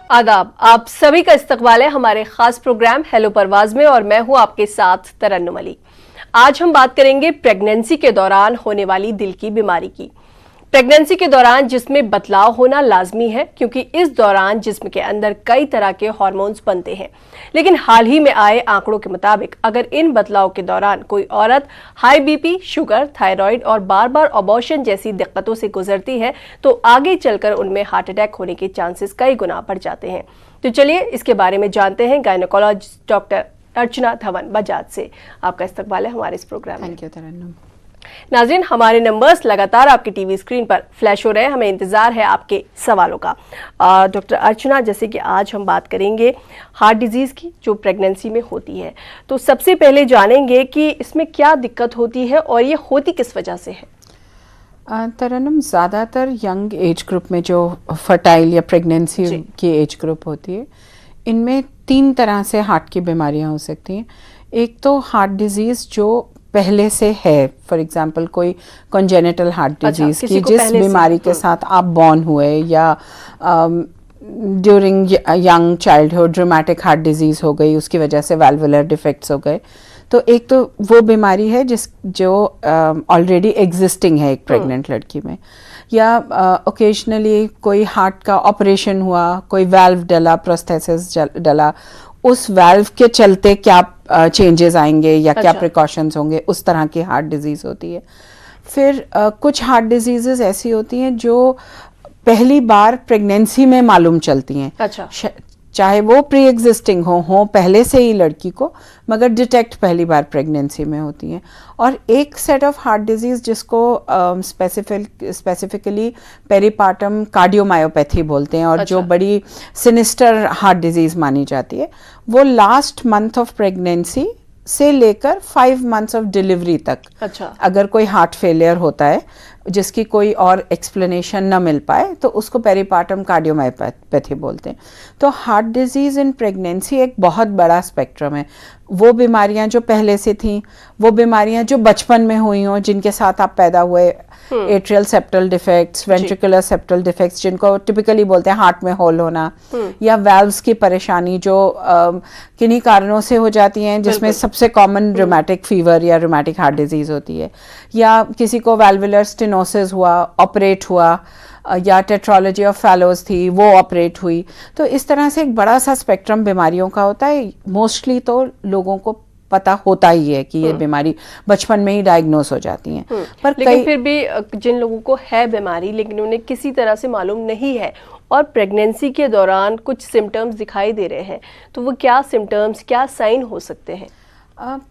आदाब, आप सभी का इस्तकबाल है हमारे खास प्रोग्राम हेलो परवाज में और मैं हूं आपके साथ तरन्नुम अली। आज हम बात करेंगे प्रेगनेंसी के दौरान होने वाली दिल की बीमारी की। प्रेगनेंसी के दौरान जिस्म बदलाव होना लाजमी है क्योंकि इस दौरान जिस्म के अंदर कई तरह के हार्मोन्स बनते हैं, लेकिन हाल ही में आए आंकड़ों के मुताबिक अगर इन बदलाव के दौरान कोई औरत हाई बीपी, शुगर, थायराइड और बार बार अबॉर्शन जैसी दिक्कतों से गुजरती है तो आगे चलकर उनमें हार्ट अटैक होने के चांसेस कई गुना बढ़ जाते हैं। तो चलिए इसके बारे में जानते हैं गायनेकोलॉजिस्ट डॉक्टर अर्चना धवन बजाज से। आपका इस्तकबाल है हमारे इस प्रोग्राम में। थैंक यू तरन्नुम। नाज़रीन, हमारे नंबर्स लगातार आपकी टीवी स्क्रीन पर फ्लैश हो रहे हैं, हमें इंतजार है आपके सवालों का। डॉक्टर अर्चना, जैसे कि आज हम बात करेंगे हार्ट डिजीज़ की जो प्रेगनेंसी में होती है, तो सबसे पहले जानेंगे कि इसमें क्या दिक्कत होती है और ये होती किस वजह से है। तरन्नुम, ज़्यादातर यंग एज ग्रुप में जो फर्टाइल या प्रेगनेंसी की एज ग्रुप होती है, इनमें 3 तरह से हार्ट की बीमारियां हो सकती हैं। एक तो हार्ट डिजीज़ जो पहले से है, फॉर एग्जांपल कोई कॉन्जेनिटल हार्ट डिजीज की जिस बीमारी के साथ आप बॉर्न हुए, या during young childhood dramatic heart disease हो गई, उसकी वजह से वाल्वुलर डिफेक्ट्स हो गए। तो एक तो वो बीमारी है जो ऑलरेडी एग्जिस्टिंग है एक प्रेग्नेंट लड़की में, या ओकेजनली कोई हार्ट का ऑपरेशन हुआ, कोई वाल्व डला, प्रोस्थेसिस डला, उस वाल्व के चलते क्या चेंजेस आएंगे या क्या प्रिकॉशंस होंगे, उस तरह की हार्ट डिजीज होती है। फिर कुछ हार्ट डिजीजेस ऐसी होती हैं जो पहली बार प्रेगनेंसी में मालूम चलती हैं, चाहे वो प्री एग्जिस्टिंग हो पहले से ही लड़की को, मगर डिटेक्ट पहली बार प्रेगनेंसी में होती हैं। और एक सेट ऑफ हार्ट डिजीज जिसको स्पेसिफिकली पेरीपार्टम कार्डियोमायोपैथी बोलते हैं, और जो बड़ी सिनिस्टर हार्ट डिजीज मानी जाती है, वो लास्ट मंथ ऑफ प्रेगनेंसी से लेकर 5 मंथ्स ऑफ डिलीवरी तक अगर कोई हार्ट फेलियर होता है जिसकी कोई और एक्सप्लेनेशन न मिल पाए तो उसको पेरीपार्टम कार्डियोमायोपैथी बोलते हैं। तो हार्ट डिजीज़ इन प्रेगनेंसी एक बहुत बड़ा स्पेक्ट्रम है। वो बीमारियां जो पहले से थीं, वो बीमारियां जो बचपन में हुई हों, जिनके साथ आप पैदा हुए, atrial septal defects, ventricular septal defects जिनको टिपिकली बोलते हैं हार्ट में होल होना, या वाल्व्स की परेशानी जो किन्हीं कारणों से हो जाती हैं, जिसमें सबसे कॉमन रूमेटिक फीवर या रूमेटिक हार्ट डिजीज होती है, या किसी को वाल्वुलर स्टेनोसिस हुआ, ऑपरेट हुआ, या टेट्रोलॉजी ऑफ फैलोज थी, वो ऑपरेट हुई। तो इस तरह से एक बड़ा सा स्पेक्ट्रम बीमारियों का होता है। मोस्टली तो लोगों को पता होता ही है कि ये बीमारी बचपन में ही डायग्नोस हो जाती हैं, पर लेकिन फिर भी जिन लोगों को है बीमारी लेकिन उन्हें किसी तरह से मालूम नहीं है और प्रेगनेंसी के दौरान कुछ सिम्टम्स दिखाई दे रहे हैं, तो वो क्या सिम्टम्स, क्या साइन हो सकते हैं?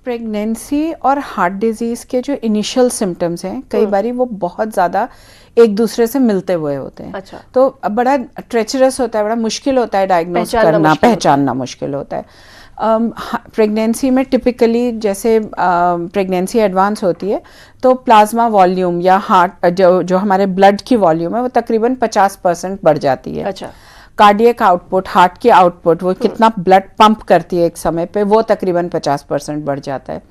प्रेगनेंसी और हार्ट डिजीज के जो इनिशियल सिम्टम्स हैं, कई बारी वो बहुत ज़्यादा एक दूसरे से मिलते हुए होते हैं। तो बड़ा ट्रेचरस होता है, बड़ा मुश्किल होता है डायग्नोस करना, पहचानना मुश्किल होता है। प्रेगनेंसी में टिपिकली जैसे प्रेगनेंसी एडवांस होती है तो प्लाज्मा वॉल्यूम या हार्ट जो हमारे ब्लड की वॉल्यूम है वो तकरीबन 50% बढ़ जाती है। कार्डियक आउटपुट, हार्ट की आउटपुट, वो कितना ब्लड पंप करती है एक समय पे, वो तकरीबन 50% बढ़ जाता है।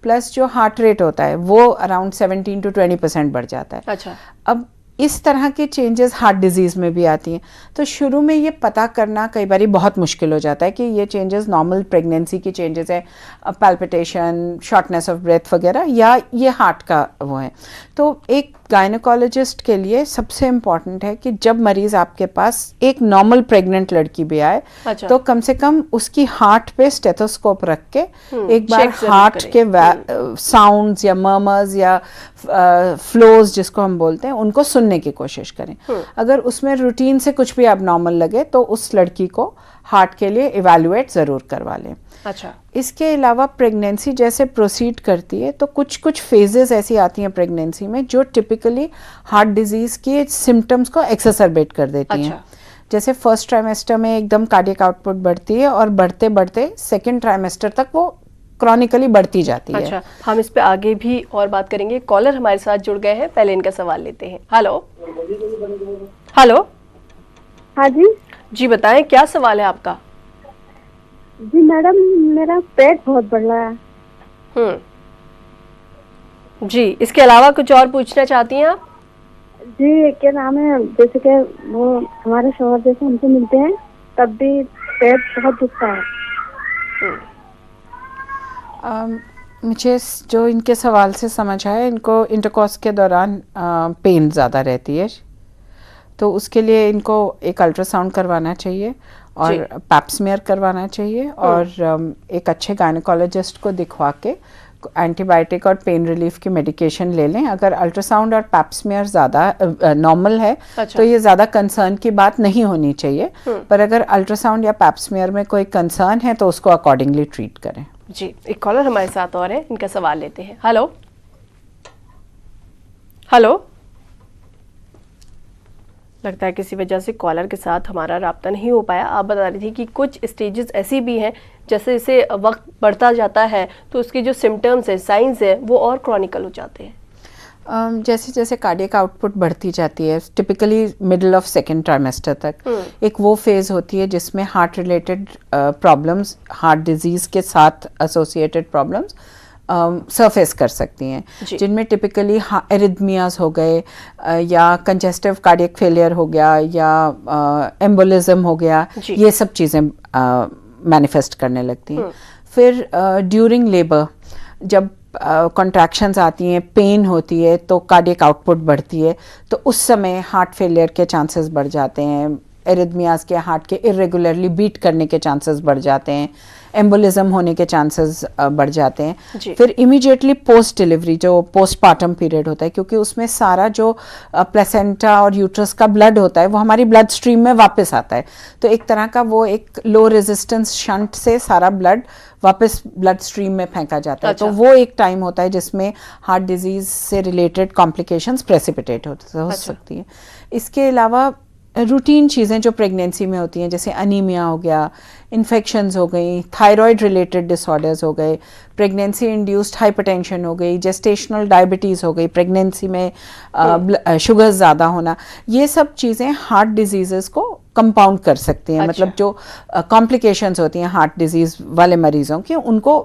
प्लस जो हार्ट रेट होता है वो अराउंड 17 to 20% बढ़ जाता है। अब इस तरह के चेंजेस हार्ट डिजीज़ में भी आती हैं। तो शुरू में ये पता करना कई बार बहुत मुश्किल हो जाता है कि ये चेंजेस नॉर्मल प्रेगनेंसी की चेंजेस है, पैल्पिटेशन, शॉर्टनेस ऑफ ब्रेथ वगैरह, या ये हार्ट का वो है। तो एक गायनेकोलॉजिस्ट के लिए सबसे इम्पॉर्टेंट है कि जब मरीज आपके पास एक नॉर्मल प्रेग्नेंट लड़की भी आए तो कम से कम उसकी हार्ट पे स्टेथोस्कोप रख के एक बार हार्ट के साउंड्स या मर्मर्स या फ्लोज जिसको हम बोलते हैं उनको सुनने की कोशिश करें। अगर उसमें रूटीन से कुछ भी अबनॉर्मल लगे तो उस लड़की को हार्ट के लिए इवैल्यूएट ज़रूर करवा लें। इसके अलावा प्रेगनेंसी जैसे प्रोसीड करती है तो कुछ कुछ फेजेस ऐसी आती हैं प्रेगनेंसी में जो टिपिकली हार्ट डिजीज के सिम्टम्स को एक्सेसरबेट कर देती हैं। जैसे फर्स्ट ट्राइमेस्टर में एकदम कार्डियक आउटपुट बढ़ती है और बढ़ते बढ़ते सेकेंड ट्राइमेस्टर तक वो क्रॉनिकली बढ़ती जाती है। हम इस पे आगे भी और बात करेंगे। कॉलर हमारे साथ जुड़ गए हैं, पहले इनका सवाल लेते हैं। Hello hello. हाँ जी जी बताएं, क्या सवाल है आपका? जी मैडम, मेरा पेट बहुत बढ़ रहा है। जी, इसके अलावा कुछ और पूछना चाहती हैं आप? जी, क्या नाम है, जैसे कि वो हमारे शौहर जैसे हमसे मिलते हैं तब भी पेट बहुत दुखता है। मुझे जो इनके सवाल से समझ आया, इनको इंटरकॉर्स के दौरान पेन ज़्यादा रहती है, तो उसके लिए इनको एक अल्ट्रासाउंड करवाना चाहिए और पैप्समियर करवाना चाहिए और एक अच्छे गायनेकोलॉजिस्ट को दिखवा के एंटीबायोटिक और पेन रिलीफ की मेडिकेशन ले लें। अगर अल्ट्रासाउंड और पैप्समियर ज़्यादा नॉर्मल है तो ये ज़्यादा कंसर्न की बात नहीं होनी चाहिए, पर अगर अल्ट्रासाउंड या पैप्समियर में कोई कंसर्न है तो उसको अकॉर्डिंगली ट्रीट करें। जी, एक कॉलर हमारे साथ और है, इनका सवाल लेते हैं। हेलो हेलो, लगता है किसी वजह से कॉलर के साथ हमारा राब्ता नहीं हो पाया। आप बता रही थी कि कुछ स्टेजेस ऐसी भी हैं जैसे जैसे वक्त बढ़ता जाता है तो उसके जो सिम्टम्स हैं, साइंस है, वो और क्रॉनिकल हो जाते हैं। जैसे जैसे कार्डियक आउटपुट बढ़ती जाती है, typically middle of second trimester तक एक वो फेज होती है जिसमें heart related problems, heart disease के साथ एसोसिएटेड प्रॉब्लम्स सरफेस कर सकती हैं, जिनमें टिपिकली एरिथमियाज हो गए या कंजेस्टिव कार्डियक फेलियर हो गया या एम्बोलिज्म हो गया, ये सब चीज़ें मैनिफेस्ट करने लगती हैं। फिर ड्यूरिंग लेबर जब कॉन्ट्रैक्शंस आती हैं, पेन होती है, तो कार्डियक आउटपुट बढ़ती है, तो उस समय हार्ट फेलियर के चांसेस बढ़ जाते हैं, एरिथमियाज के, हार्ट के इरेगुलरली बीट करने के चांसेस बढ़ जाते हैं, एम्बोलिज्म होने के चांसेस बढ़ जाते हैं। फिर इमीडिएटली पोस्ट डिलीवरी जो पोस्टपार्टम पीरियड होता है, क्योंकि उसमें सारा जो प्लेसेंटा और यूट्रस का ब्लड होता है वो हमारी ब्लड स्ट्रीम में वापस आता है, तो एक तरह का वो एक लो रेजिस्टेंस शंट से सारा ब्लड वापस ब्लड स्ट्रीम में फेंका जाता है। तो वो एक टाइम होता है जिसमें हार्ट डिजीज से रिलेटेड कॉम्प्लिकेशंस प्रेसिपिटेट हो सकती हैं। इसके अलावा रूटीन चीज़ें जो प्रेगनेंसी में होती हैं, जैसे अनीमिया हो गया, इन्फेक्शंस हो गई, थायराइड रिलेटेड डिसऑर्डर्स हो गए, प्रेगनेंसी इंड्यूस्ड हाइपरटेंशन हो गई, जेस्टेशनल डायबिटीज़ हो गई, प्रेगनेंसी में शुगर ज़्यादा होना, ये सब चीज़ें हार्ट डिजीज़ को कंपाउंड कर सकती हैं। मतलब जो कॉम्प्लिकेशंस होती हैं हार्ट डिजीज़ वाले मरीजों की, उनको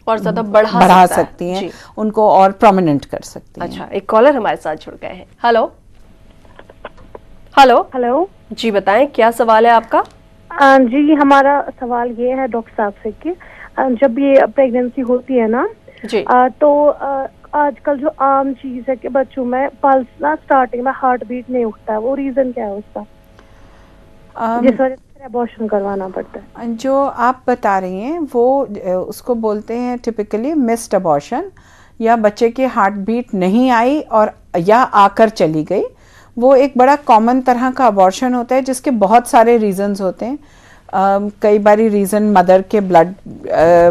और ज़्यादा बढ़ा सकती हैं, उनको और प्रोमिनेंट कर सकती हैं। अच्छा, एक कॉलर हमारे साथ जुड़ गए हैं। हेलो हेलो हेलो, जी बताएं क्या सवाल है आपका? जी, हमारा सवाल ये है डॉक्टर साहब से कि जब ये प्रेगनेंसी होती है ना जी, तो आजकल जो आम चीज है कि बच्चों में पल्स ना स्टार्टिंग में हार्ट बीट नहीं उठता है, वो रीजन क्या है उसका जिस वजह से अबॉर्शन करवाना पड़ता है? जो आप बता रही हैं वो उसको बोलते हैं टिपिकली मिस्ड अबॉर्शन, या बच्चे की हार्ट बीट नहीं आई और या आकर चली गई। वो एक बड़ा कॉमन तरह का अबॉर्शन होता है जिसके बहुत सारे रीजंस होते हैं। कई बारी रीज़न मदर के ब्लड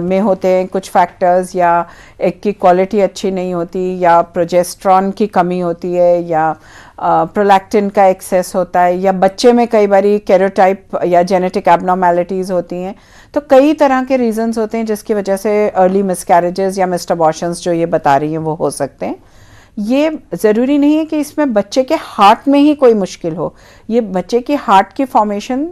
में होते हैं कुछ फैक्टर्स, या एग की क्वालिटी अच्छी नहीं होती, या प्रोजेस्ट्रॉन की कमी होती है, या प्रोलैक्टिन का एक्सेस होता है, या बच्चे में कई बारी कैरोटाइप या जेनेटिक एबनॉर्मेलिटीज़ होती हैं। तो कई तरह के रीजंस होते हैं जिसकी वजह से अर्ली मिसकैरेजेस या मिस्ड अबॉर्शंस जो ये बता रही हैं वो हो सकते हैं। ये ज़रूरी नहीं है कि इसमें बच्चे के हार्ट में ही कोई मुश्किल हो, ये बच्चे की हार्ट की फॉर्मेशन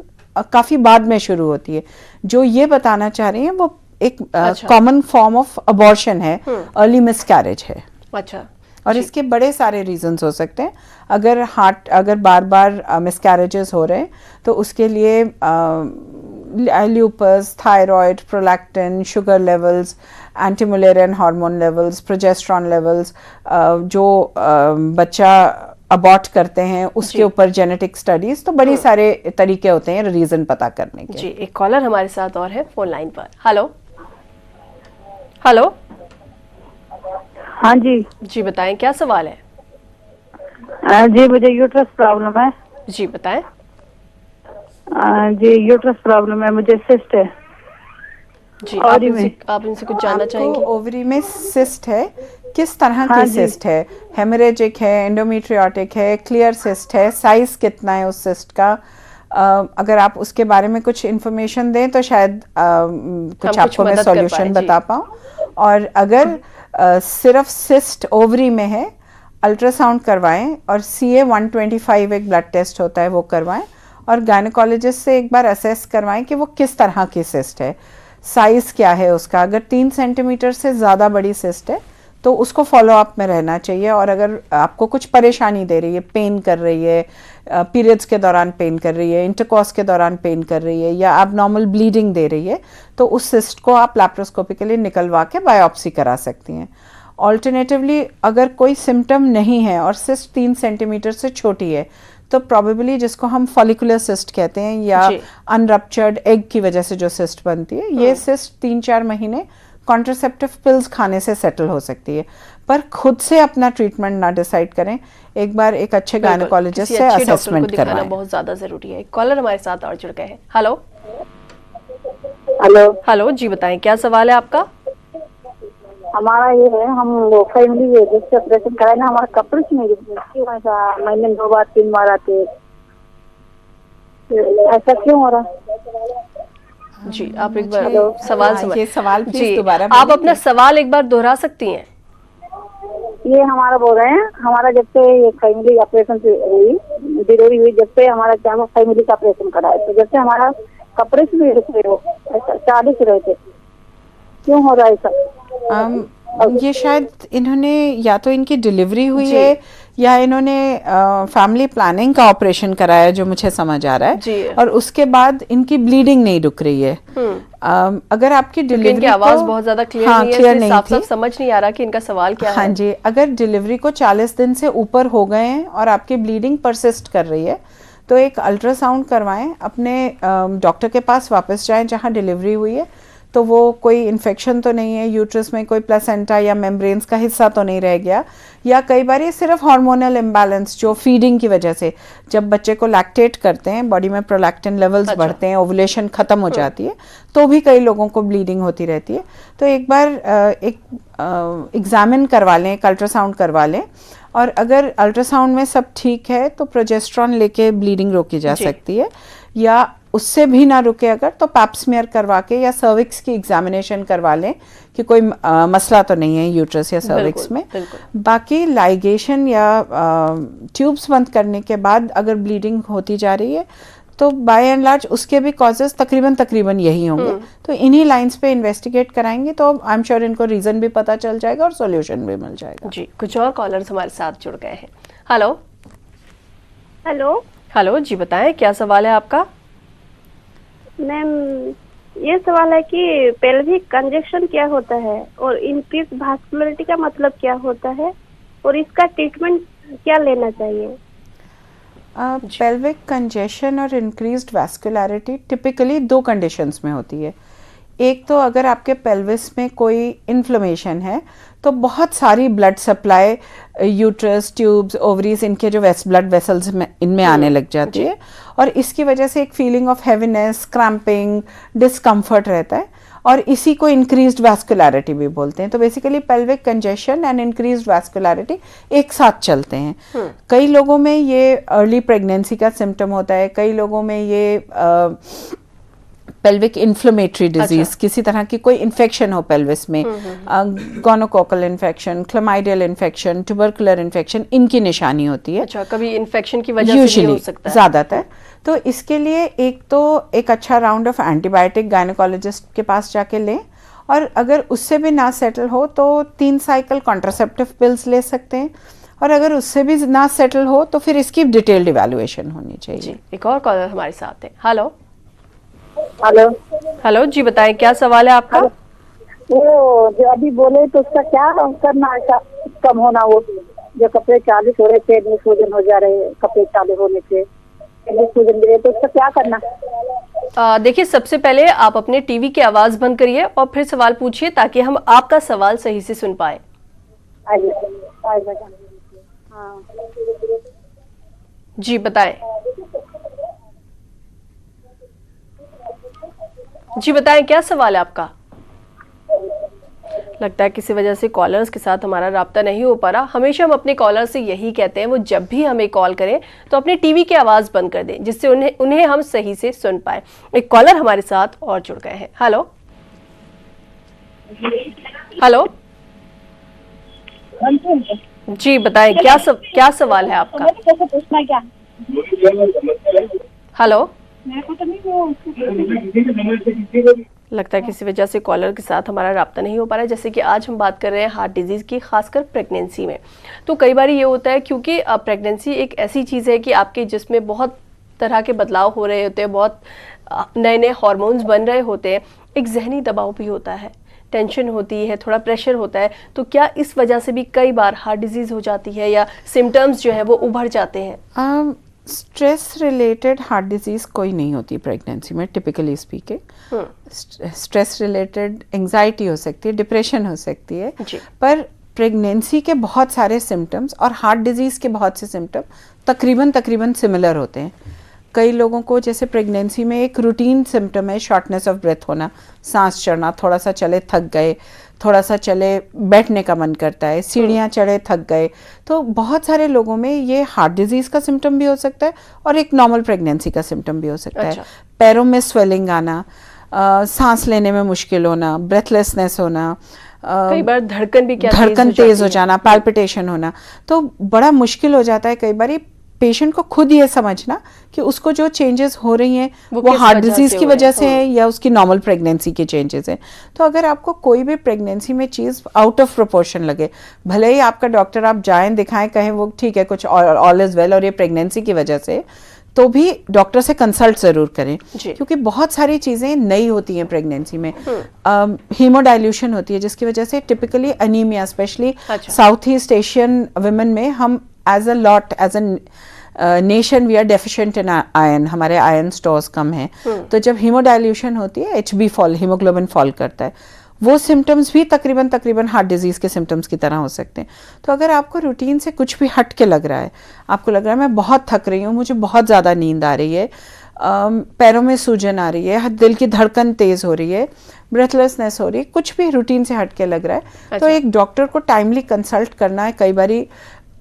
काफ़ी बाद में शुरू होती है। जो ये बताना चाह रही हैं वो एक कॉमन फॉर्म ऑफ अबॉर्शन है, अर्ली मिसकैरेज है। अच्छा, और इसके बड़े सारे रीजंस हो सकते हैं। अगर बार बार मिसकैरेजेस हो रहे हैं तो उसके लिए lupus, thyroid, prolactin, sugar levels, anti-Mullerian hormone levels, progesterone levels, जो बच्चा अबॉर्ट करते हैं उसके ऊपर जेनेटिक स्टडीज, तो बड़ी सारे तरीके होते हैं रीजन पता करने के। जी, एक कॉलर हमारे साथ और है फोन लाइन पर। हेलो हेलो, हाँ जी जी बताएं क्या सवाल है? जी, मुझे यूट्रस प्रॉब्लम है। जी बताएं। जी, यूट्रस प्रॉब्लम है, मुझे सिस्ट है। जी, आप इनसे कुछ जानना चाहेंगे? ओवरी में सिस्ट है, किस तरह की सिस्ट है? हेमरेजिक है, एंडोमेट्रियोटिक है, क्लियर सिस्ट है, साइज कितना है उस सिस्ट का? अगर आप उसके बारे में कुछ इन्फॉर्मेशन दें तो शायद कुछ आपको मैं सॉल्यूशन बता पाऊँ। और अगर सिर्फ सिस्ट ओवरी में है, अल्ट्रासाउंड करवाएं और CA-125 एक ब्लड टेस्ट होता है वो करवाएं, और गायनेकोलॉजिस्ट से एक बार असेस करवाएं कि वो किस तरह की सिस्ट है, साइज क्या है उसका। अगर 3 सेंटीमीटर से ज़्यादा बड़ी सिस्ट है तो उसको फॉलो अप में रहना चाहिए। और अगर आपको कुछ परेशानी दे रही है, पेन कर रही है, पीरियड्स के दौरान पेन कर रही है, इंटरकॉर्स के दौरान पेन कर रही है या एबनॉर्मल ब्लीडिंग दे रही है, तो उस सिस्ट को आप लैप्रोस्कोपिकली निकलवा के बायोप्सी करा सकती हैं। ऑल्टरनेटिवली अगर कोई सिम्टम नहीं है और सिस्ट 3 सेंटीमीटर से छोटी है तो प्रोबेबली जिसको हम फॉलिकुलर सिस्ट कहते हैं या अनरप्चर्ड एग की वजह से जो सिस्ट बनती है, ये सिस्ट 3-4 महीने कॉन्ट्रासेप्टिव पिल्स खाने से सेटल हो सकती है। पर खुद से अपना ट्रीटमेंट ना डिसाइड करें, एक बार एक अच्छे गायनेकोलॉजिस्ट से असेसमेंट करवाएं। बहुत ज्यादा जरूरी है। कॉलर हमारे साथ और जुड़ गए हैं। हेलो हेलो हेलो जी बताएं क्या सवाल है आपका? हमारा ये है, हम लोग फैमिली जिससे ऑपरेशन कराए ना, हमारा कपड़े से नहीं, महीने में 2 बार 3 बार आते, ऐसा क्यों हो रहा? जी आप एक बार सवाल ये सवाल प्लीज दोबारा आप अपना सवाल एक बार दोहरा सकती हैं? ये हमारा बोल रहे हैं, हमारा जब से ये फैमिली ऑपरेशन हुई, डिलीवरी हुई, जब से हमारा क्या फैमिली का ऑपरेशन कराए, तो जब से हमारा कपड़े से भी रुक रहे हो, ऐसा 40 रहे थे, क्यों हो रहा है ऐसा? ये शायद इन्होंने या तो इनकी डिलीवरी हुई है या इन्होंने फैमिली प्लानिंग का ऑपरेशन कराया, जो मुझे समझ आ रहा है, और उसके बाद इनकी ब्लीडिंग नहीं रुक रही है। अगर आपकी डिलीवरी इनकी आवाज बहुत ज्यादा क्लियर नहीं, साफ समझ नहीं आ रहा कि इनका सवाल क्या है। हाँ जी, अगर डिलीवरी को 40 दिन से ऊपर हो गए हैं और आपकी ब्लीडिंग परसिस्ट कर रही है तो एक अल्ट्रासाउंड करवाएं, अपने डॉक्टर के पास वापस जाएं जहां डिलीवरी हुई है, तो वो कोई इन्फेक्शन तो नहीं है, यूट्रस में कोई प्लेसेंटा या मेम्ब्रेन्स का हिस्सा तो नहीं रह गया, या कई बार ये सिर्फ हार्मोनल इम्बैलेंस जो फीडिंग की वजह से, जब बच्चे को लैक्टेट करते हैं बॉडी में प्रोलैक्टिन लेवल्स बढ़ते हैं, ओवुलेशन खत्म हो जाती है, तो भी कई लोगों को ब्लीडिंग होती रहती है। तो एक बार एग्जामिन करवा लें, एक अल्ट्रासाउंड करवा लें, और अगर अल्ट्रासाउंड में सब ठीक है तो प्रोजेस्टेरॉन लेके ब्लीडिंग रोकी जा सकती है, या उससे भी ना रुके अगर तो पैप्समियर करवा के या सर्विक्स की एग्जामिनेशन करवा लें कि कोई मसला तो नहीं है यूट्रस या सर्विक्स में। बाकी लाइगेशन या ट्यूब्स बंद करने के बाद अगर ब्लीडिंग होती जा रही है तो बाय एंड लार्ज उसके भी कॉजेस तकरीबन यही होंगे। तो इन्हीं लाइंस पे इन्वेस्टिगेट कराएंगे तो आई एम श्योर इनको रीजन भी पता चल जाएगा और सॉल्यूशन भी मिल जाएगा। जी, कुछ और कॉलर्स हमारे साथ जुड़ गए हैं। हेलो हेलो हेलो जी बताएं क्या सवाल है आपका? मैम ये सवाल है कि पेल्विक कंजक्शन क्या होता है और इंक्रीज वास्कुलरिटी का मतलब क्या होता है और इसका ट्रीटमेंट क्या लेना चाहिए? पेल्विक कंजेशन और इंक्रीज्ड वैस्कुलरिटी टिपिकली 2 कंडीशंस में होती है। एक तो अगर आपके पेल्विस में कोई इन्फ्लेमेशन है तो बहुत सारी blood supply uterus, tubes, ovaries, इनके जो ब्लड वेसल्स में इनमें आने लग जाती है और इसकी वजह से एक feeling of heaviness, cramping, discomfort रहता है और इसी को इंक्रीज्ड वैस्कुलरिटी भी बोलते हैं। तो basically pelvic congestion and increased vascularity एक साथ चलते हैं। कई लोगों में ये अर्ली प्रेगनेंसी का सिम्टम होता है, कई लोगों में ये पेल्विक इन्फ्लेमेटरी डिजीज, किसी तरह की कोई इन्फेक्शन हो पेल्विस में, gonococcal infection, chlamydial infection, tubercular infection, इनकी निशानी होती है। अच्छा, कभी इन्फेक्शन की वजह से भी हो सकता है ज्यादातर। तो इसके लिए एक तो एक अच्छा राउंड ऑफ एंटीबायोटिक गायनेकोलॉजिस्ट के पास जाके लें, और अगर उससे भी ना सेटल हो तो 3 साइकिल कॉन्ट्रासेप्टिव पिल्स ले सकते हैं, और अगर उससे भी ना सेटल हो तो फिर इसकी डिटेल्ड इवैल्यूएशन होनी चाहिए। जी, एक और कॉलर हमारे साथ है। हेलो हेलो हेलो जी बताएं क्या सवाल है आपका? वो जो अभी बोले तो उसका क्या करना है, कम होना, वो जो कपड़े 40 हो रहे थे, सूजन हो जा रहे, कपड़े 40 होने से सूजन गिरे, तो उसका क्या करना? देखिए, सबसे पहले आप अपने टीवी की आवाज बंद करिए और फिर सवाल पूछिए ताकि हम आपका सवाल सही से सुन पाए। जी बताएं। जी बताएं क्या सवाल है आपका? लगता है किसी वजह से कॉलर्स के साथ हमारा राब्ता नहीं हो पा रहा। हमेशा हम अपने कॉलर से यही कहते हैं, वो जब भी हमें कॉल करें तो अपने टीवी की आवाज बंद कर दें, जिससे उन्हें हम सही से सुन पाए। एक कॉलर हमारे साथ और जुड़ गए हैं। हेलो हेलो जी बताएं क्या सवाल है आपका? हेलो लगता है किसी वजह से कॉलर के साथ हमारा राब्ता नहीं हो पा रहा है। जैसे कि आज हम बात कर रहे हैं हार्ट डिजीज़ की, खासकर प्रेगनेंसी में। तो कई बार ये होता है क्योंकि प्रेगनेंसी एक ऐसी चीज़ है कि आपके जिस्म में बहुत तरह के बदलाव हो रहे होते हैं, बहुत नए नए हार्मोन्स बन रहे होते हैं, एक जहनी दबाव भी होता है, टेंशन होती है, थोड़ा प्रेशर होता है। तो क्या इस वजह से भी कई बार हार्ट डिजीज़ हो जाती है या सिम्टम्स जो है वो उभर जाते हैं? स्ट्रेस रिलेटेड हार्ट डिजीज कोई नहीं होती प्रेगनेंसी में, typically speaking. Stress related anxiety हो सकती है, डिप्रेशन हो सकती है, पर प्रेगनेंसी के बहुत सारे सिम्टम्स और हार्ट डिजीज के बहुत से सिम्टम तकरीबन सिमिलर होते हैं। कई लोगों को जैसे प्रेगनेंसी में एक रूटीन सिम्टम है शॉर्टनेस ऑफ ब्रेथ होना, सांस चढ़ना, थोड़ा सा चले थक गए, थोड़ा सा चले बैठने का मन करता है, सीढ़ियाँ चढ़े थक गए। तो बहुत सारे लोगों में ये हार्ट डिजीज का सिम्टम भी हो सकता है और एक नॉर्मल प्रेगनेंसी का सिम्टम भी हो सकता है। पैरों में स्वेलिंग आना, सांस लेने में मुश्किल होना, ब्रेथलेसनेस होना, कई बार धड़कन तेज हो जाना, पैल्पिटेशन होना। तो बड़ा मुश्किल हो जाता है कई बार पेशेंट को खुद ये समझना कि उसको जो चेंजेस हो रही हैं वो हार्ट डिजीज की वजह से है या उसकी नॉर्मल प्रेगनेंसी के चेंजेस हैं। तो अगर आपको कोई भी प्रेगनेंसी में चीज़ आउट ऑफ प्रोपोर्शन लगे, भले ही आपका डॉक्टर आप जाएं दिखाएं कहें वो ठीक है कुछ ऑल इज वेल और ये प्रेगनेंसी की वजह से, तो भी डॉक्टर से कंसल्ट जरूर करें, क्योंकि बहुत सारी चीज़ें नई होती हैं प्रेगनेंसी में। हीमोडाइल्यूशन होती है जिसकी वजह से typically anaemia, specially south east Asian women में हम as a nation we are deficient in iron, हमारे आयरन स्टोर्स कम हैं। तो जब हीमोडाइल्यूशन होती है HB फॉल, हीमोग्लोबिन फॉल करता है, वो सिम्टम्स भी तकरीबन हार्ट डिजीज के सिम्टम्स की तरह हो सकते हैं। तो अगर आपको रूटीन से कुछ भी हट के लग रहा है, आपको लग रहा है मैं बहुत थक रही हूँ, मुझे बहुत ज़्यादा नींद आ रही है, पैरों में सूजन आ रही है, दिल की धड़कन तेज़ हो रही है, ब्रेथलेसनेस हो रही है, कुछ भी रूटीन से हट के लग रहा है, तो एक डॉक्टर को टाइमली कंसल्ट करना है कई बारी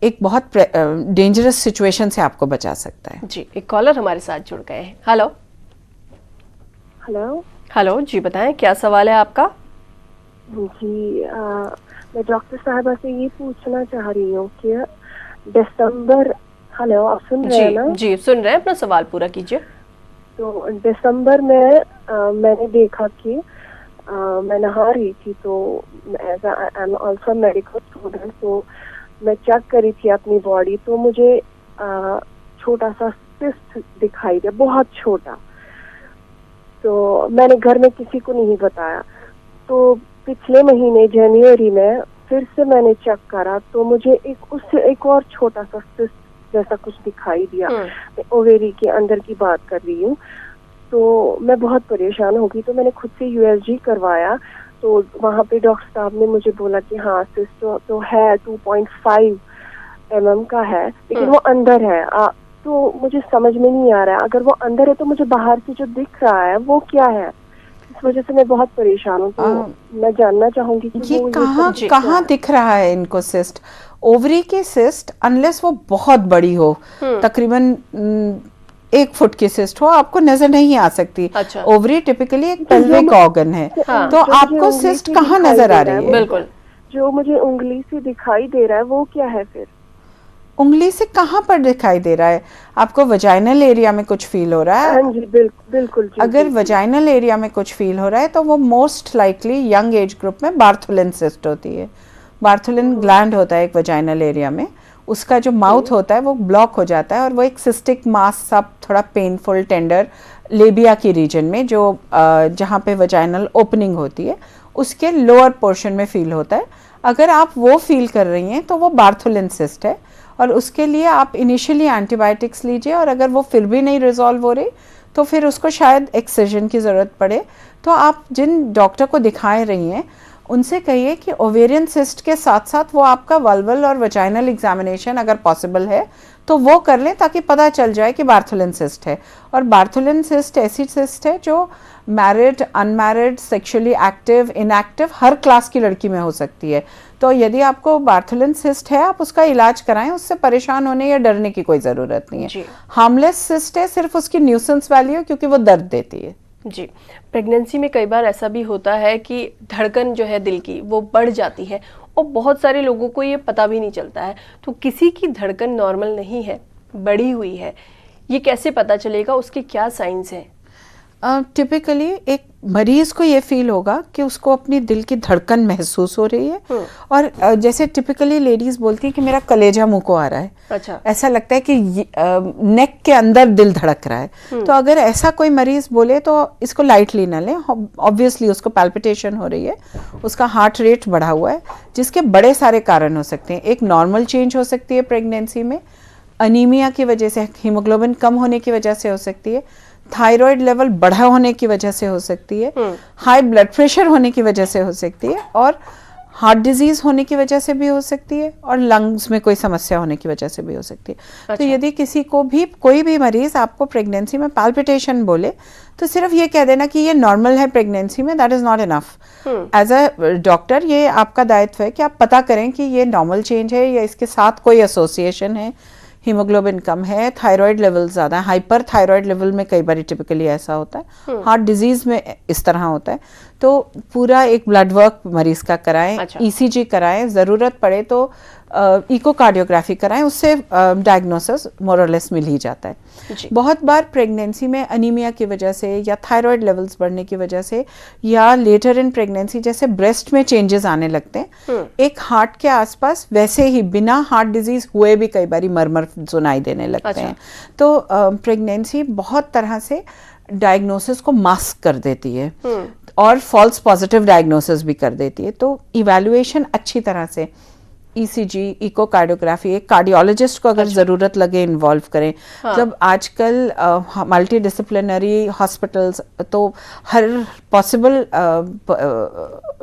एक बहुत डेंजरस सिचुएशन से आपको बचा सकता है। जी, एक कॉलर हमारे साथ जुड़ गए हैं। हेलो हेलो हेलो जी, बताएं क्या सवाल है आपका? जी, मैं डॉक्टर साहबा से ये पूछना चाह रही हूँ कि दिसंबर, हेलो आप सुन रहे हैं ना? जी सुन रहे हैं, अपना सवाल पूरा कीजिए। तो दिसंबर में मैंने देखा कि मैं नहा रही थी, तो as I am also medical student, तो मैं चेक करी थी अपनी बॉडी, तो मुझे छोटा सा सिस्ट दिखाई दिया, बहुत छोटा। तो मैंने घर में किसी को नहीं बताया। तो पिछले महीने जनवरी में फिर से मैंने चेक करा, तो मुझे उससे एक और छोटा सा सिस्ट जैसा कुछ दिखाई दिया। मैं ओवेरी के अंदर की बात कर रही हूँ। तो मैं बहुत परेशान हो गई, तो मैंने खुद से USG करवाया। तो वहाँ पे डॉक्टर साहब ने मुझे बोला कि हाँ सिस्ट तो है 2.5 mm का है, लेकिन वो अंदर है। तो मुझे समझ में नहीं आ रहा है, अगर वो अंदर है तो मुझे बाहर से जो दिख रहा है वो क्या है? इस वजह से मैं बहुत परेशान हूँ। तो मैं जानना चाहूंगी कि ये कहाँ दिख रहा है इनको सिस्ट? ओवरी की सिस्ट अनलेस वो बहुत बड़ी हो, तकरीबन 1 फुट की सिस्ट हो, आपको नजर नहीं आ सकती। अच्छा। ओवरी टिपिकली एक पेल्विक ऑर्गन है। हाँ। तो आपको सिस्ट कहाँ नजर आ रही है? बिल्कुल, जो मुझे उंगली से दिखाई दे रहा है वो क्या है फिर? उंगली से कहाँ पर दिखाई दे रहा है? आपको वजाइनल एरिया में कुछ फील हो रहा है? हाँ जी, बिल्कुल। अगर वजाइनल एरिया में कुछ फील हो रहा है तो वो most likely young age group में बार्थुलिन सिस्ट होती है। बार्थुलिन ग्लैंड होता है एक वजाइनल एरिया में, उसका जो माउथ होता है वो ब्लॉक हो जाता है और वो एक सिस्टिक मास सा थोड़ा पेनफुल टेंडर लेबिया की रीजन में, जो जहाँ पे वजाइनल ओपनिंग होती है उसके लोअर पोर्शन में फील होता है। अगर आप वो फील कर रही हैं तो वो बार्थुलिन सिस्ट है और उसके लिए आप इनिशियली एंटीबायोटिक्स लीजिए, और अगर वो फिर भी नहीं रिजॉल्व हो रही तो फिर उसको शायद एक्सिजन की ज़रूरत पड़े। तो आप जिन डॉक्टर को दिखाए रही हैं उनसे कहिए कि ओवेरियन सिस्ट के साथ साथ वो आपका वल्वल और वजाइनल एग्जामिनेशन अगर पॉसिबल है तो वो कर लें, ताकि पता चल जाए कि बार्थुलिन सिस्ट है। और बार्थुलिन सिस्ट ऐसी सिस्ट है जो married, unmarried, sexually active, inactive हर क्लास की लड़की में हो सकती है। तो यदि आपको बार्थुलिन सिस्ट है आप उसका इलाज कराएं, उससे परेशान होने या डरने की कोई ज़रूरत नहीं है। हार्मलेस सिस्ट है, सिर्फ उसकी न्यूसेंस वैल्यू क्योंकि वो दर्द देती है। जी, प्रेगनेंसी में कई बार ऐसा भी होता है कि धड़कन जो है दिल की वो बढ़ जाती है और बहुत सारे लोगों को ये पता भी नहीं चलता है। तो किसी की धड़कन नॉर्मल नहीं है, बढ़ी हुई है, ये कैसे पता चलेगा? उसके क्या साइंस हैं? टिपिकली एक मरीज को ये फील होगा कि उसको अपनी दिल की धड़कन महसूस हो रही है, और जैसे टिपिकली लेडीज बोलती है कि मेरा कलेजा मुंह को आ रहा है। अच्छा। ऐसा लगता है कि नेक के अंदर दिल धड़क रहा है। तो अगर ऐसा कोई मरीज बोले तो इसको लाइटली ना लें। ऑब्वियसली उसको पैल्पिटेशन हो रही है, उसका हार्ट रेट बढ़ा हुआ है, जिसके बड़े सारे कारण हो सकते हैं। एक नॉर्मल चेंज हो सकती है प्रेगनेंसी में, अनीमिया की वजह से, हीमोग्लोबिन कम होने की वजह से हो सकती है, थायराइड लेवल बढ़ा होने की वजह से हो सकती है, हाई ब्लड प्रेशर होने की वजह से हो सकती है, और हार्ट डिजीज होने की वजह से भी हो सकती है, और लंग्स में कोई समस्या होने की वजह से भी हो सकती है। अच्छा। तो यदि किसी को भी, कोई भी मरीज आपको प्रेगनेंसी में पैल्पिटेशन बोले तो सिर्फ ये कह देना कि ये नॉर्मल है प्रेगनेंसी में, that is not enough. As a doctor ये आपका दायित्व है कि आप पता करें कि ये नॉर्मल चेंज है या इसके साथ कोई एसोसिएशन है, हीमोग्लोबिन कम है, थायराइड लेवल ज़्यादा है। हाइपर थायराइड लेवल में कई बार टिपिकली ऐसा होता है, हार्ट डिजीज में इस तरह होता है। तो पूरा एक ब्लड वर्क मरीज का कराएं। अच्छा। ईसीजी कराएं, ज़रूरत पड़े तो इकोकार्डियोग्राफी कराएं, उससे डायग्नोसिस मोर और लेस मिल ही जाता है। बहुत बार प्रेगनेंसी में अनीमिया की वजह से या थायराइड लेवल्स बढ़ने की वजह से या लेटर इन प्रेगनेंसी जैसे ब्रेस्ट में चेंजेस आने लगते हैं। एक हार्ट के आसपास वैसे ही बिना हार्ट डिजीज हुए भी कई बार मरमर सुनाई देने लगते हैं। तो प्रेगनेंसी बहुत तरह से डायग्नोसिस को मास्क कर देती है और फॉल्स पॉजिटिव डायग्नोसिस भी कर देती है। तो इवैल्यूएशन अच्छी तरह से, ईसीजी, इकोकार्डियोग्राफी, एक कार्डियोलॉजिस्ट को अगर ज़रूरत लगे इन्वॉल्व करें। हाँ। जब आजकल मल्टी डिसिप्लिनरी हॉस्पिटल्स, तो हर पॉसिबल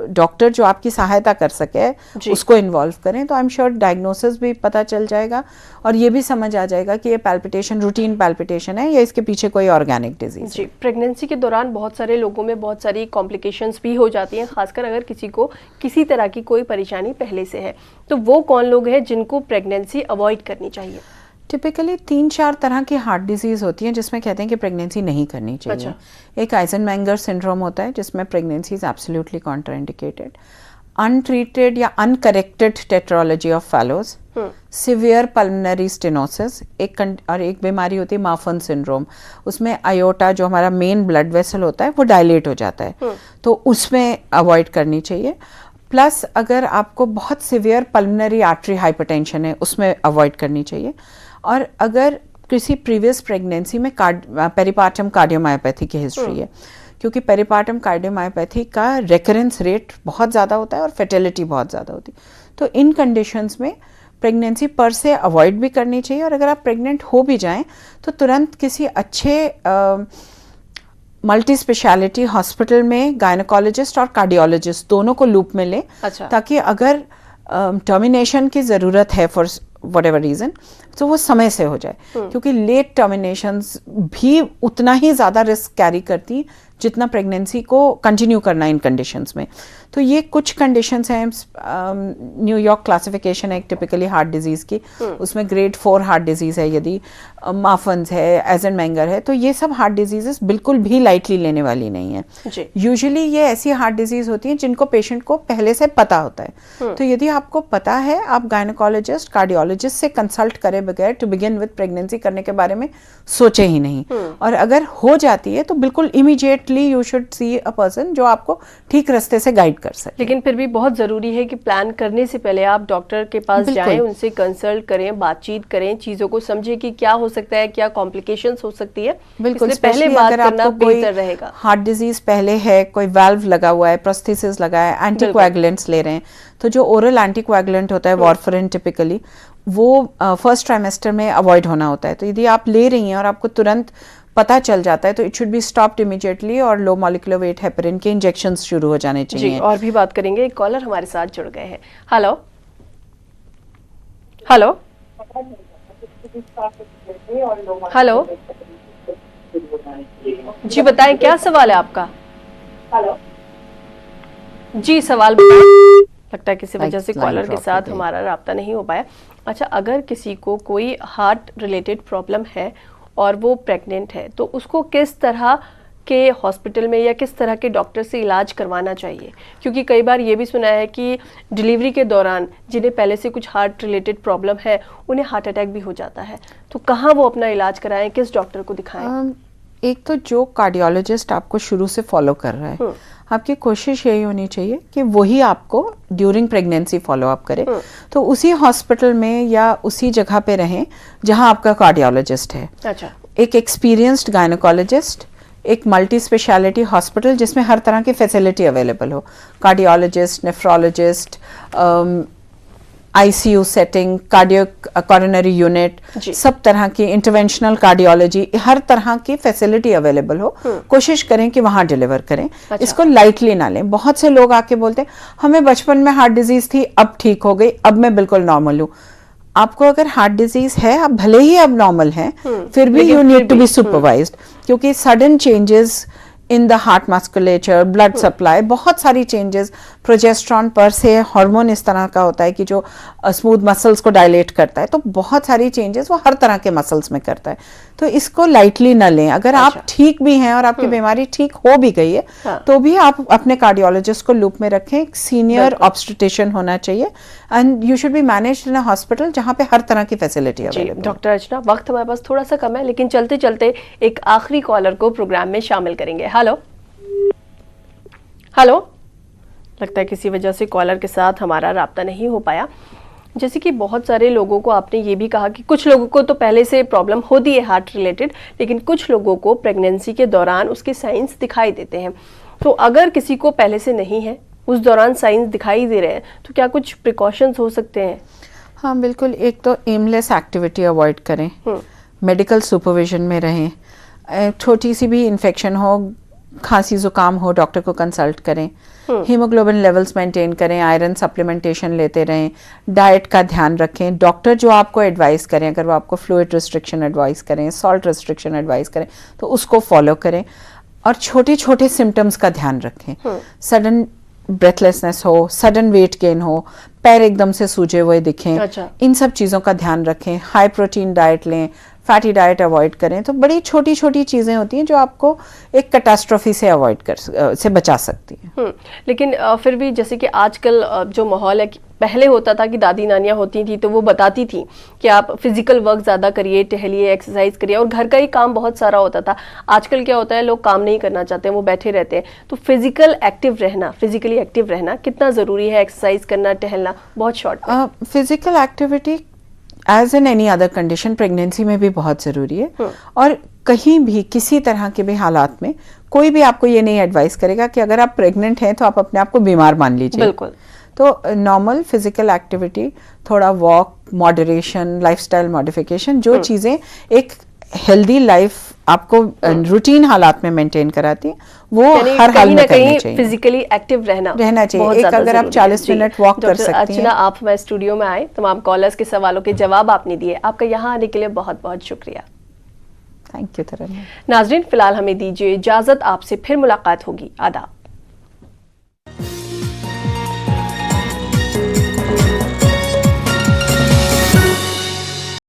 डॉक्टर जो आपकी सहायता कर सके उसको इन्वॉल्व करें, तो आई एम श्योर डायग्नोसिस भी पता चल जाएगा और ये भी समझ आ जाएगा कि ये पैल्पिटेशन रूटीन पैल्पिटेशन है या इसके पीछे कोई ऑर्गेनिक डिजीज। जी, प्रेगनेंसी के दौरान बहुत सारे लोगों में बहुत सारी कॉम्प्लिकेशंस भी हो जाती हैं, खासकर अगर किसी को किसी तरह की कोई परेशानी पहले से है। तो वो कौन लोग हैं जिनको प्रेगनेंसी अवॉइड करनी चाहिए? टिपिकली 3-4 तरह की हार्ट डिजीज होती हैं जिसमें कहते हैं कि प्रेगनेंसी नहीं करनी चाहिए। अच्छा। एक आइजनमेंगर सिंड्रोम होता है जिसमें pregnancy is absolutely contraindicated. Untreated या uncorrected tetralogy of Fallot's, severe pulmonary stenosis, और एक बीमारी होती है मार्फन सिंड्रोम। उसमें आयोटा जो हमारा मेन ब्लड वेसल होता है वो डायलेट हो जाता है, तो उसमें अवॉइड करनी चाहिए। प्लस अगर आपको बहुत सिवियर पल्मोनरी आर्टरी हाइपरटेंशन है उसमें अवॉइड करनी चाहिए। और अगर किसी प्रीवियस प्रेगनेंसी में पेरिपार्टम कार्डियोमायोपैथी की हिस्ट्री है, क्योंकि पेरिपार्टम कार्डियोमायोपैथी का रेकरेंस रेट बहुत ज़्यादा होता है और फर्टिलिटी बहुत ज़्यादा होती है, तो इन कंडीशंस में प्रेगनेंसी पर से अवॉइड भी करनी चाहिए। और अगर आप प्रेग्नेंट हो भी जाएं तो तुरंत किसी अच्छे मल्टी स्पेशलिटी हॉस्पिटल में गायनेकोलॉजिस्ट और कार्डियोलॉजिस्ट दोनों को लूप में लें। अच्छा। ताकि अगर टर्मिनेशन की ज़रूरत है फॉर व्हाटएवर रीज़न तो वो समय से हो जाए, क्योंकि लेट टर्मिनेशंस भी उतना ही ज़्यादा रिस्क कैरी करती जितना प्रेगनेंसी को कंटिन्यू करना इन कंडीशंस में। तो ये कुछ कंडीशंस हैं। न्यूयॉर्क क्लासिफिकेशन है एक टिपिकली हार्ट डिजीज़ की, उसमें ग्रेड 4 हार्ट डिजीज़ है, यदि माफन्स है, आइजनमेंगर है, तो ये सब हार्ट डिजीजेस बिल्कुल भी लाइटली लेने वाली नहीं है। यूजुअली ये ऐसी हार्ट डिजीज़ होती हैं जिनको पेशेंट को पहले से पता होता है। तो यदि आपको पता है, आप गायनेकोलॉजिस्ट, कार्डियोलॉजिस्ट से कंसल्ट करे बगैर टू बिगिन विद प्रेगनेंसी करने के बारे में सोचे ही नहीं। और अगर हो जाती है तो बिल्कुल immediately you should see a person जो आपको ठीक रास्ते से गाइड कर सके। लेकिन फिर भी बहुत जरूरी है कि प्लान करने से पहले आप डॉक्टर के पास जाएं, उनसे कंसल्ट करें, बातचीत करें, चीजों को समझें कि क्या हो सकता है, क्या कॉम्प्लिकेशंस हो सकती है। बिल्कुल, पहले बात करना बेहतर रहेगा। हार्ट डिजीज पहले है, कोई वाल्व लगा हुआ है, प्रोस्थेसिस लगा है, एंटीकोएगुलेंट्स ले रहे हैं, तो जो ओरल एंटीकोएगुलेंट होता है वारफरिन टिपिकली, वो फर्स्ट ट्राइमेस्टर में अवॉइड होना होता है। तो यदि आप ले रही हैं और आपको तुरंत पता चल जाता है तो it should be stopped immediately और लो मॉलिक्यूलर वेट हेपरिन के इंजेक्शंस शुरू हो जाने चाहिए। जी, और भी बात करेंगे। एक कॉलर हमारे साथ जुड़ गए हैं। हेलो हेलो हेलो, जी बताएं क्या सवाल है आपका? हेलो जी, सवाल बताएं। लगता है किसी वजह से कॉलर के साथ हमारा राब्ता नहीं हो पाया। अच्छा, अगर किसी को कोई हार्ट रिलेटेड प्रॉब्लम है और वो प्रेग्नेंट है तो उसको किस तरह के हॉस्पिटल में या किस तरह के डॉक्टर से इलाज करवाना चाहिए? क्योंकि कई बार ये भी सुना है कि डिलीवरी के दौरान जिन्हें पहले से कुछ हार्ट रिलेटेड प्रॉब्लम है उन्हें हार्ट अटैक भी हो जाता है, तो कहाँ वो अपना इलाज कराएं, किस डॉक्टर को दिखाएं? एक तो जो कार्डियोलॉजिस्ट आपको शुरू से फॉलो कर रहा है, आपकी कोशिश यही होनी चाहिए कि वही आपको ड्यूरिंग प्रेगनेंसी फॉलो अप करे। तो उसी हॉस्पिटल में या उसी जगह पे रहें जहां आपका कार्डियोलॉजिस्ट है। अच्छा। एक एक्सपीरियंस्ड गायनेकोलॉजिस्ट, एक मल्टी स्पेशलिटी हॉस्पिटल जिसमें हर तरह की फैसिलिटी अवेलेबल हो, cardiologist, nephrologist, ICU setting, cardio coronary unit, सब तरह की इंटरवेंशनल कार्डियोलॉजी, हर तरह की फैसिलिटी अवेलेबल हो। कोशिश करें कि वहां डिलीवर करें। अच्छा। इसको लाइटली ना लें। बहुत से लोग आके बोलते हैं हमें बचपन में हार्ट डिजीज थी, अब ठीक हो गई, अब मैं बिल्कुल नॉर्मल हूँ। आपको अगर हार्ट डिजीज है, आप भले ही अब नॉर्मल हैं, फिर भी you need to be supervised, क्योंकि sudden changes in the heart musculature, blood supply, बहुत सारी चेंजेस, प्रोजेस्ट्रॉन पर से हार्मोन इस तरह का होता है कि जो स्मूथ मसल्स को डायलेट करता है, तो बहुत सारी चेंजेस वो हर तरह के मसल्स में करता है। तो इसको लाइटली न लें। अगर आप ठीक भी हैं और आपकी बीमारी ठीक हो भी गई है, तो भी आप अपने कार्डियोलॉजिस्ट को लूप में रखें। एक सीनियर ऑब्स्टेट्रिशियन होना चाहिए and you should be managed in a hospital जहाँ पे हर तरह की फैसिलिटी अवेलेबल। डॉक्टर अर्चना, वक्त हमारे पास थोड़ा सा कम है, लेकिन चलते चलते एक आखिरी कॉलर को प्रोग्राम में शामिल करेंगे। हेलो हेलो, लगता है किसी वजह से कॉलर के साथ हमारा राब्ता नहीं हो पाया। जैसे कि बहुत सारे लोगों को आपने ये भी कहा कि कुछ लोगों को तो पहले से प्रॉब्लम होती है हार्ट रिलेटेड, लेकिन कुछ लोगों को प्रेगनेंसी के दौरान उसके साइंस दिखाई देते हैं। तो अगर किसी को पहले से नहीं है, उस दौरान साइंस दिखाई दे रहे हैं, तो क्या कुछ प्रिकॉशंस हो सकते हैं? हाँ बिल्कुल। एक तो एमलेस एक्टिविटी अवॉइड करें, मेडिकल सुपरविजन में रहें। छोटी सी भी इन्फेक्शन हो, खांसी जुकाम हो, डॉक्टर को कंसल्ट करें। हीमोग्लोबिन लेवल्स मेंटेन करें, आयरन सप्लीमेंटेशन लेते रहें, डाइट का ध्यान रखें। डॉक्टर जो आपको एडवाइस करें, अगर वो आपको फ्लूइड रिस्ट्रिक्शन एडवाइस करें, सॉल्ट रिस्ट्रिक्शन एडवाइस करें, तो उसको फॉलो करें। और छोटे छोटे सिम्टम्स का ध्यान रखें। सडन ब्रेथलेसनेस हो, सडन वेट गेन हो, पैर एकदम से सूजे हुए दिखें, अच्छा। इन सब चीज़ों का ध्यान रखें। हाई प्रोटीन डाइट लें, फैटी डाइट अवॉइड करें। तो बड़ी छोटी छोटी चीज़ें होती हैं जो आपको एक कैटास्ट्रोफी से से बचा सकती हैं। लेकिन फिर भी जैसे कि आजकल जो माहौल है, पहले होता था कि दादी नानियाँ होती थी तो वो बताती थी कि आप फिजिकल वर्क ज़्यादा करिए, टहलिए, एक्सरसाइज करिए, और घर का ही काम बहुत सारा होता था। आजकल क्या होता है, लोग काम नहीं करना चाहते हैं, वो बैठे रहते हैं। तो फिजिकली एक्टिव रहना कितना ज़रूरी है? एक्सरसाइज करना, टहलना, बहुत short. Physical activity as an any other condition pregnancy में भी बहुत ज़रूरी है। और कहीं भी किसी तरह के भी हालात में कोई भी आपको ये नहीं एडवाइस करेगा कि अगर आप प्रेग्नेंट हैं तो आप अपने आप को बीमार मान लीजिए। बिल्कुल। तो नॉर्मल फिजिकल एक्टिविटी, थोड़ा वॉक, मॉडरेशन, लाइफस्टाइल मॉडिफिकेशन, जो चीज़ें एक हेल्दी लाइफ आपको रूटीन हालात में मेंटेन कराती है, वो हर हाल में करनी चाहिए। फिजिकली एक्टिव रहना चाहिए। एक अगर आप 40 मिनट वॉक कर सकती हैं। आप हमारे स्टूडियो में आए, तमाम कॉलर्स के सवालों के जवाब आपने दिए, आपका यहाँ आने के लिए बहुत बहुत शुक्रिया। थैंक यू तरन्नुम। नाजरीन, फिलहाल हमें दीजिए इजाजत, आपसे फिर मुलाकात होगी। आदाब।